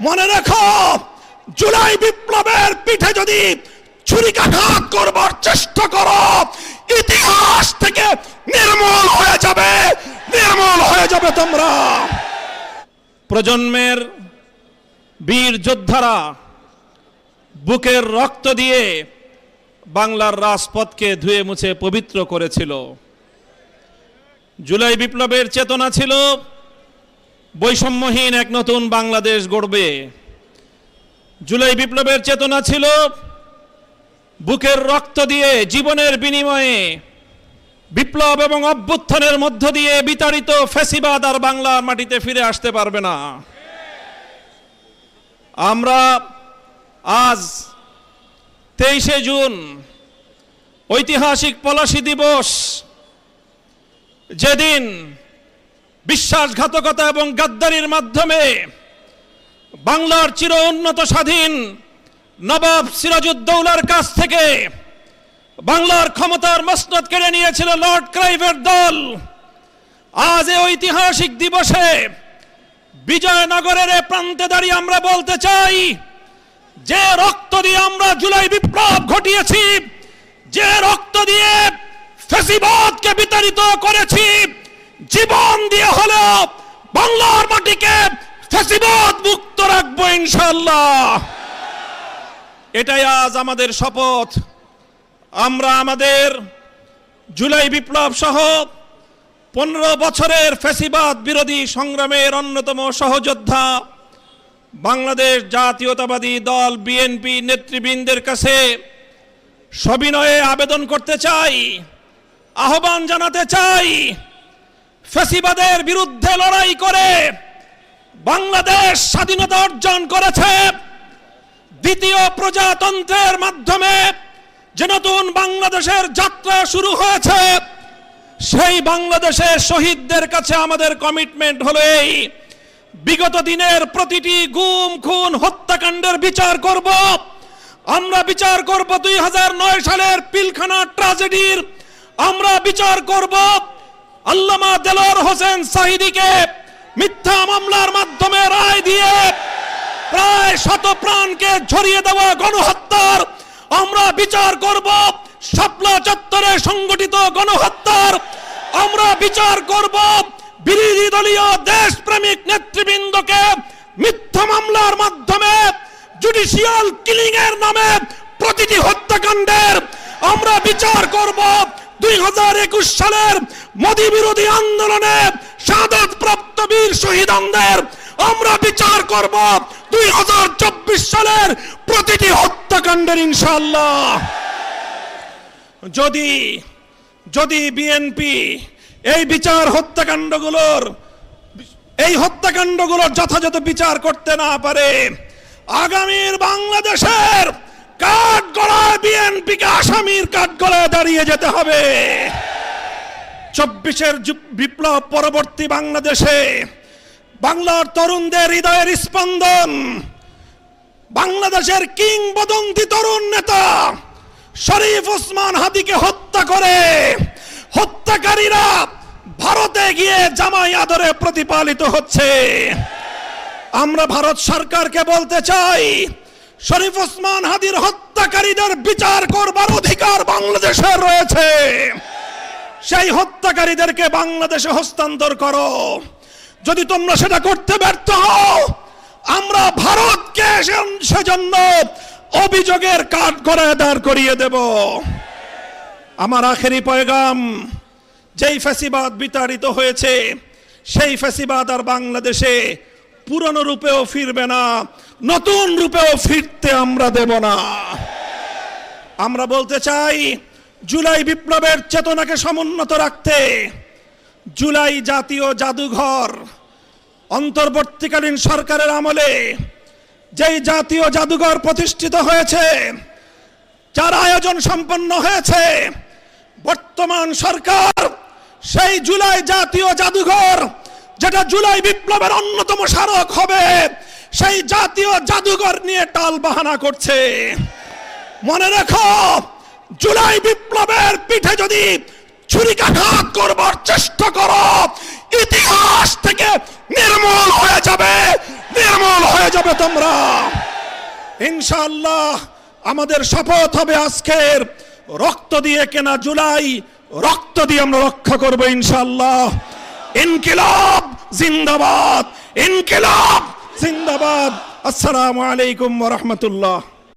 মনে রেখো, জুলাই বিপ্লবের পিঠে যদি ছুরিকাঘাত করবার চেষ্টা করো, ইতিহাস থেকে নির্মূল হয়ে যাবে তোমরা। প্রজন্মের বীর যোদ্ধারা বুকের রক্ত দিয়ে বাংলার রাজপথকে ধুয়ে মুছে পবিত্র করেছিল। জুলাই বিপ্লবের চেতনা ছিল বৈষম্যহীন এক নতুন বাংলাদেশ গড়বে। জুলাই বিপ্লবের চেতনা ছিল বুকের রক্ত দিয়ে জীবনের বিনিময়ে বিপ্লব এবং অভ্যুত্থানের মধ্য দিয়ে বিতাড়িত ফ্যাসিবাদ আর বাংলার মাটিতে ফিরে আসতে পারবে না। আমরা আজ 23শে জুন ঐতিহাসিক পলাশী দিবস, যেদিন বিশ্বাসঘাতকতা এবং গাদ্দারির মাধ্যমে বাংলার চির উন্নত স্বাধীন নবাব সিরাজউদ্দৌলার কাছ থেকে বাংলার ক্ষমতার মসনদ কেড়ে নিয়েছিল লর্ড ক্লাইভের দল। আজ এই ঐতিহাসিক দিবসে বিজয়নগরের প্রান্তে দাঁড়িয়ে আমরা বলতে চাই, যে রক্ত দিয়ে আমরা জুলাই বিপ্লব ঘটিয়েছি, যে রক্ত দিয়ে ফ্যাসিবাদকে বিতাড়িত করেছি, জীবন দিয়ে হলেও বাংলার মাটিকে ফ্যাসিবাদ মুক্ত রাখবো ইনশাআল্লাহ। এটাই আজ আমাদের শপথ। আমরা আমাদের জুলাই বিপ্লব সহ 15 বছরের ফ্যাসিবাদ বিরোধী সংগ্রামের অন্যতম সহযোদ্ধা বাংলাদেশ জাতীয়তাবাদী দল বিএনপি নেতৃবৃন্দের কাছে সবিনয়ে আবেদন করতে চাই, আহ্বান জানাতে চাই, ফ্যাসিবাদের বিরুদ্ধে লড়াই করে বাংলাদেশ স্বাধীনতা অর্জন করেছে। দ্বিতীয় প্রজাতন্ত্রের মাধ্যমে যে নতুন বাংলাদেশের যাত্রা শুরু হয়েছে, সেই বাংলাদেশের শহীদদের কাছে আমাদের কমিটমেন্ট হলো এই, বিগত দিনের প্রতিটি গুম খুন হত্যাকাণ্ডের বিচার করব। আমরা বিচার করব 2009 সালের পিলখানা ট্র্যাজেডির, আমরা বিচার করব আল্লামা দেলোয়ার হোসেন সাঈদীকে মিথ্যা মামলার মাধ্যমে রায় দিয়ে প্রায় 100 প্রাণকে ঝরিয়ে দেওয়া গণহত্যার, আমরা বিচার করব শাপলা চত্বরে সংগঠিত গণহত্যার, আমরা বিচার করব বিরোধী দলীয় দেশপ্রেমিক নেতৃবৃন্দকে মিথ্যা মামলার মাধ্যমে জুডিশিয়াল কিলিং এর নামে প্রতিটি হত্যাকাণ্ডের, আমরা বিচার করব 2021 সালের মোদী বিরোধী আন্দোলনে শাহাদাত প্রাপ্ত বীর শহীদদের, আমরা বিচার করব 2024 সালের প্রতিটি হত্যাকাণ্ডের ইনশাআল্লাহ। যদি বিএনপি এই হত্যাকাণ্ডগুলোর যথাযথ বিচার করতে না পারে, আগামীর বাংলাদেশের কাঠগড়ায় বিএনপিকে আসামির কাঠগড়ায় দাঁড়িয়ে যেতে হবে। 24-এর বিপ্লব পরবর্তী বাংলাদেশে বাংলার তরুণদের হৃদয়ের স্পন্দন, বাংলাদেশের কিংবদন্তি তরুণ নেতা শরীফ ওসমান হাদিকে হত্যা করে হত্যাকারীরা ভারতে গিয়ে জামাই আদরে প্রতিপালিত হচ্ছে। আমরা ভারত সরকারকে বলতে চাই, শরীফ ওসমান হাদির হত্যাকারীদের বিচার করবার অধিকার বাংলাদেশের রয়েছে। সেই হত্যাকারীদেরকে বাংলাদেশে হস্তান্তর করো। যদি তোমরা সেটা করতে ব্যর্থ হও, আমরা ভারতকে সেজন্য অভিযোগের কাঠগড়ায় দাঁড় করিয়ে দেব। আমার আখেরি পয়গাম, যেই ফ্যাসিবাদ বিতাড়িত হয়েছে, সেই ফ্যাসিবাদ আর বাংলাদেশে পুরনো রূপেও ফিরবে না, নতুন রূপেও ফিরতে আমরা দেব না। আমরা বলতে চাই, জুলাই বিপ্লবের চেতনাকে সমুন্নত রাখতে জুলাই জাতীয় জাদুঘর অন্তর্বর্তীকালীন সরকারের আমলে যেই জাতীয় জাদুঘর প্রতিষ্ঠিত হয়েছে, যার আয়োজন সম্পন্ন হয়েছে, বর্তমান সরকার সেই জুলাই জাতীয় জাদুঘর, যেটা জুলাই বিপ্লবের অন্যতম স্মারক হবে, সেই জাতীয় জাদুঘর নিয়ে টাল বাহানা করছে। মনে রেখো, জুলাই বিপ্লবের পিঠে যদি ছুরিকাঘাত করবার চেষ্টা করো, ইতিহাস থেকে নির্মূল হয়ে নির্মূল হয়ে যাবে তোমরা। ইনশাআল্লাহ আমাদের শপথ হবে আজকের, রক্ত দিয়ে কেনা জুলাই রক্ত দিয়ে আমরা রক্ষা করব ইনশাআল্লাহ। ইনকিলাব জিন্দাবাদ, ইনকিলাব জিন্দাবাদ। আসসালামু আলাইকুম ওয়া রাহমাতুল্লাহ।